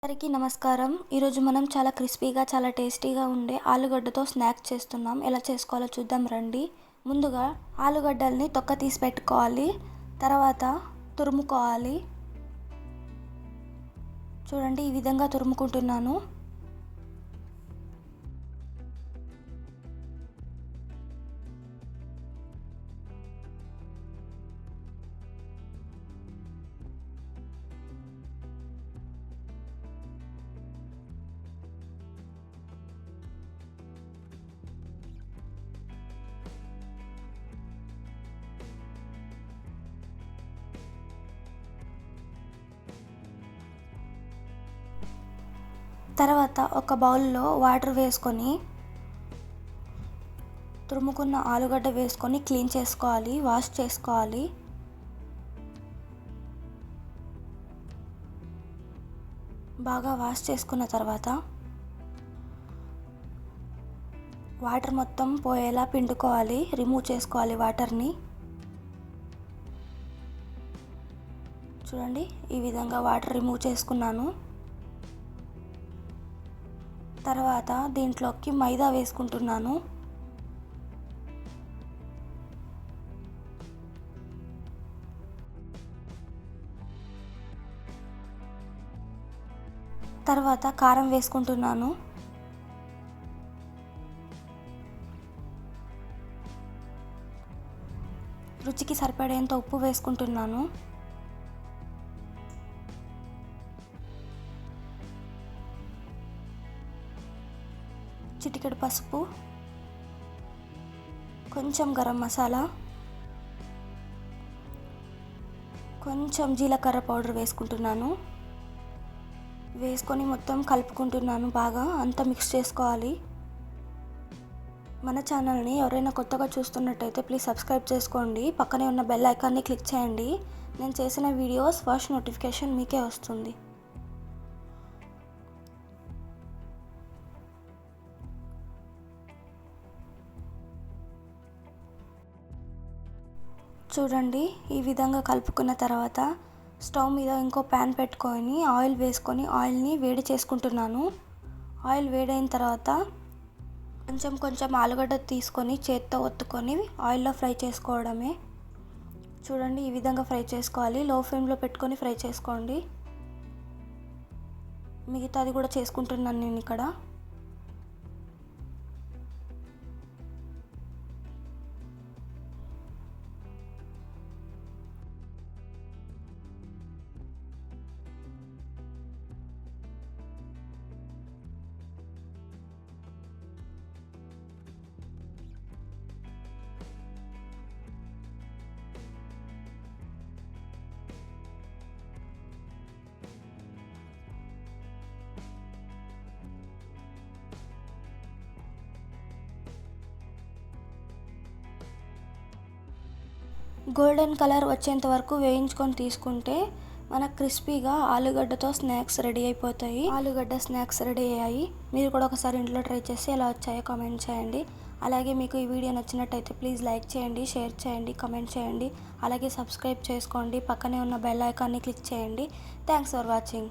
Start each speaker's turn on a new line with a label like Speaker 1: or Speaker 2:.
Speaker 1: అందరికీ నమస్కారం. ఈరోజు మనం చాలా క్రిస్పీగా చాలా టేస్టీగా ఉండే ఆలుగడ్డతో స్నాక్ చేస్తున్నాం. ఎలా చేసుకోవాలో చూద్దాం రండి. ముందుగా ఆలుగడ్డల్ని తొక్క తీసి పెట్టుకోవాలి. తర్వాత తురుముకోవాలి. చూడండి, ఈ విధంగా తురుముకుంటున్నాను. తర్వాత ఒక బౌల్లో వాటర్ వేసుకొని తురుముకున్న ఆలుగడ్డ వేసుకొని క్లీన్ చేసుకోవాలి, వాష్ చేసుకోవాలి. బాగా వాష్ చేసుకున్న తర్వాత వాటర్ మొత్తం పోయేలా పిండుకోవాలి, రిమూవ్ చేసుకోవాలి వాటర్ని. చూడండి, ఈ విధంగా వాటర్ రిమూవ్ చేసుకున్నాను. తర్వాత దీంట్లోకి మైదా వేసుకుంటున్నాను. తర్వాత కారం వేసుకుంటున్నాను. రుచికి సరిపడేంత ఉప్పు వేసుకుంటున్నాను. చిటికెడు పసుపు, కొంచెం గరం మసాలా, కొంచెం జీలకర్ర పౌడర్ వేసుకుంటున్నాను. వేసుకొని మొత్తం కలుపుకుంటున్నాను. బాగా అంతా మిక్స్ చేసుకోవాలి. మన ఛానల్ని ఎవరైనా కొత్తగా చూస్తున్నట్టయితే ప్లీజ్ సబ్స్క్రైబ్ చేసుకోండి. పక్కనే ఉన్న బెల్ ఐకాన్ని క్లిక్ చేయండి. నేను చేసిన వీడియోస్ ఫస్ట్ నోటిఫికేషన్ మీకే వస్తుంది. చూడండి, ఈ విధంగా కలుపుకున్న తర్వాత స్టవ్ మీద ఇంకో ప్యాన్ పెట్టుకొని ఆయిల్ వేసుకొని ఆయిల్ని వేడి చేసుకుంటున్నాను. ఆయిల్ వేడైన తర్వాత కొంచెం ఆలుగడ్డ తీసుకొని చేత్తో ఒత్తుకొని ఆయిల్లో ఫ్రై చేసుకోవడమే. చూడండి, ఈ విధంగా ఫ్రై చేసుకోవాలి. లో ఫ్లేమ్లో పెట్టుకొని ఫ్రై చేసుకోండి. మిగతాది కూడా చేసుకుంటున్నాను నేను ఇక్కడ. గోల్డెన్ కలర్ వచ్చేంత వరకు వేయించుకొని తీసుకుంటే మన క్రిస్పీగా ఆలుగడ్డతో స్నాక్స్ రెడీ అయిపోతాయి. ఆలుగడ్డ స్నాక్స్ రెడీ అయ్యాయి. మీరు కూడా ఒకసారి ఇంట్లో ట్రై చేసి ఎలా వచ్చాయో కామెంట్ చేయండి. అలాగే మీకు ఈ వీడియో నచ్చినట్టయితే ప్లీజ్ లైక్ చేయండి, షేర్ చేయండి, కామెంట్ చేయండి. అలాగే సబ్స్క్రైబ్ చేసుకోండి. పక్కనే ఉన్న బెల్ ఐకాన్ని క్లిక్ చేయండి. Thanks for watching.